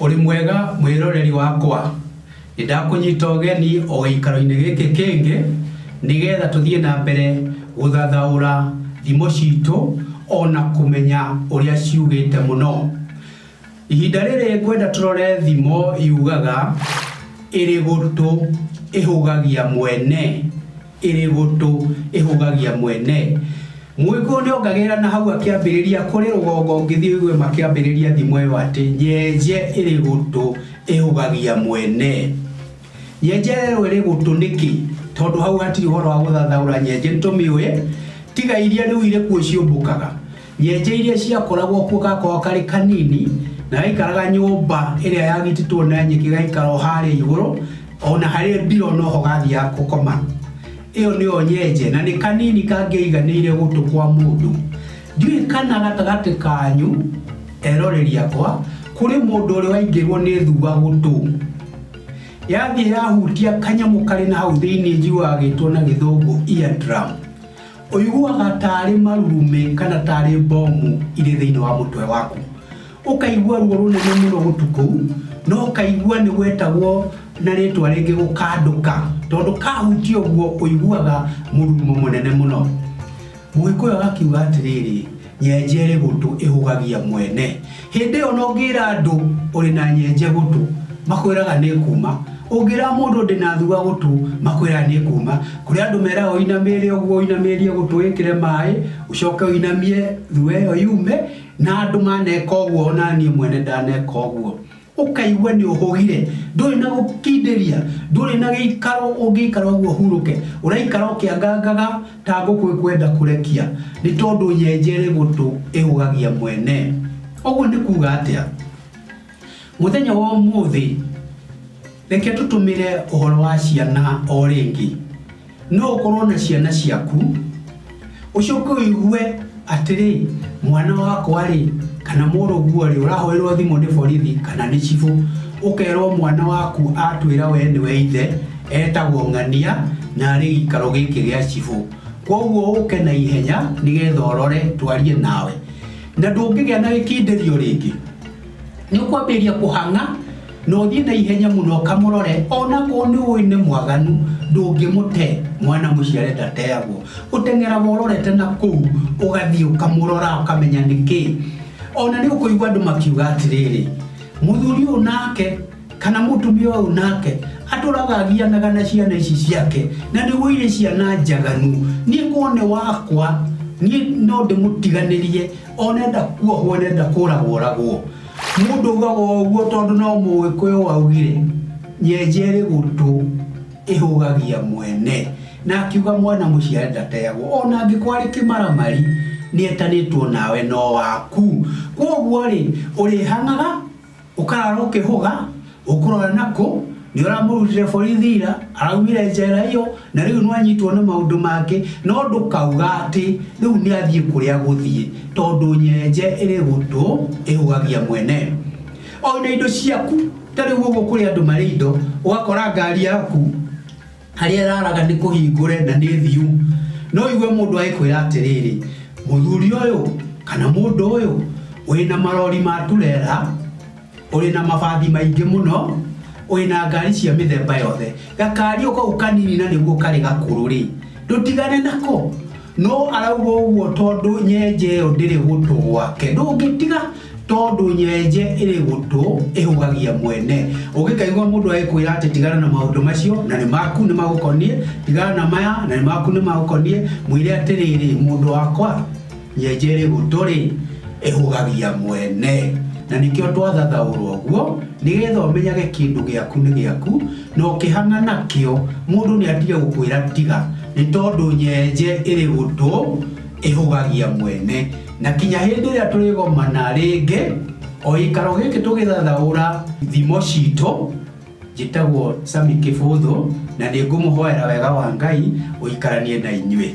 Uri mwega mwiroreri wakwa ndakunyita ugeni o gikaro-ini giki kingi nigetha tuthie na mbere guthathaura thimo citu ona kumenya uria ciugite muno. Ihinda riri ngwenda turore thimo yugaga iri gutu ihugagia mwene, iri gutu ihugagia mwene. Mwiko ni ongagira na hau akiambiriria kuri rugongo ngithii gwe makiambiriria thimo iyo ati nyenje iri gutu ihugagia mwene. Nyenje iri gutu niki tondu hau hatiri horo wa guthathaura nyenje ntumiwe tiga iria riu ire kuo ciumbukaga. Nyenje iria ciakoragwo kuo gakorwo kari kanini na gaikaraga nyumba iria yagititwo na nyeki gaikara haria iguru ona haria mbiro noho gathia gukoma. Iyo niyo nyenje na ni kanini kangeiganire gutu kwa mundu. Ndiui kana gatagati kanyu eroreri akwa kuri mundu uri waingirwo ni thuwa gutu yathie yahutia kanyamu kari na hau thiini njiwa gitwo na githungu eardrum. Uyiguaga tari marurume kana tari bomu iri thiini wa mutwe waku, ukaigua ruo runene muno gutuku no ukaigua ni gwetagwo na ritwa ringi gukanduka tondu kahutio guo uiguaga mururumo munene muno. Mwikuyo akiuga atiriri nyenje iri gutu ihugagia mwene. Hindi iyo no ngira andu uri na nyenje gutu makwiraga ni kuma, ungira mundu ndina thuwa gutu makwiraga ni kuma. Kuri andu meraga uinamire uguo uinamirie gutu wikire mai ucoke uinamie thuwa iyo yume na andu maneka uguo na nie mwene ndaneka uguo. Ukaigua ni uhugire nduri na gukindiria nduri na giikaro ungikara uguo huruke uraikara ukiangangaga ta nguku kwenda kurekia ni tondu nyenje iri gutu ihugagia mwene. Uguo ni kuga atia muthenya wa umuthi reke tutumire uhoro wa ciana o ringi. No ukorwo na ciana ciaku ucoke uigue atiri mwana wakwa ri kana muruguo ri urahoerwo thimu ni borithi kana ni cibu, ukerwo mwana waku atwira we ni we ithe etagwo ng'ania na ari gikaro giki gia cibu. Koguo uke na ihenya nigetha urore twarie nawe na ndungigia na gikindirio ringi. Ni ukwambiria kuhanga no thie na ihenya muno kamurore ona ko ni uine mwaganu ndungimute mwana muciare ndateagwo. Utengera bororete na kuu ugathie ukamurora ukamenya niki. Ona ni ukuigua andu makiuga atiriri muthuri uyu nake kana mutumia uyu nake aturagagianaga na ciana ici ciake na niguo ire ciana njaganu. Ni ngone wakwa ni no ndimutiganirie onenda kuohwo nenda kuragwo. Mundu ugago uguo tondu no Mugikuyu waugire nyenje iri gutu ihugagia mwene na akiuga mwana muciare ndateagwo. Ona angikwari kimaramari ni etanitwo nawe no waku. Koguo ri urihangaga ukarara ukihuga ukurora nako ni uramurutire borithi ira araumire njera iyo na riu nwanyitwo na maundu make no ndukauga ati riu ni athie kuria guthie tondu nyenje iri gutu ihugagia mwene. Ona indo ciaku tari guo kuri andu mari indo ugakora ngari yaku haria raraga ni kuhingure na ni thiu no igue mundu aikwira atiriri muthuri uyu kana mundu uyu wina marori maturera uri na mabathi maingi muno wina ngari cia mithemba yothe gakari uko ukanini na niguo kari gakuru ri ndutigane nako. No arauga uguo tondu nyenje iyo ndiri gutu gwake ndungitiga tondu nyenje iri gutu ihugagia mwene. Ugikaigua mundu aikwira ati tigana na maundu macio na ni maku ni magukonie, tigana na maya na ni maku ni magukonie, mwire atiriri mundu wakwa nyenje iri gutu ri ihugagia mwene. Na nikio twathathaurwo uguo nigetha umenyage kindu giaku ni giaku no ukihanga nakio mundu ni atige gukwira tiga ni tondu nyenje iri gutu ihugagia mwene. Na kinya hindi ria turigomana ringi o ikaro giki tugithathaura thimo citu njitagwo Sami Kibuthu na ni ngumuhoera wega wa Ngai uikaranie na inyue.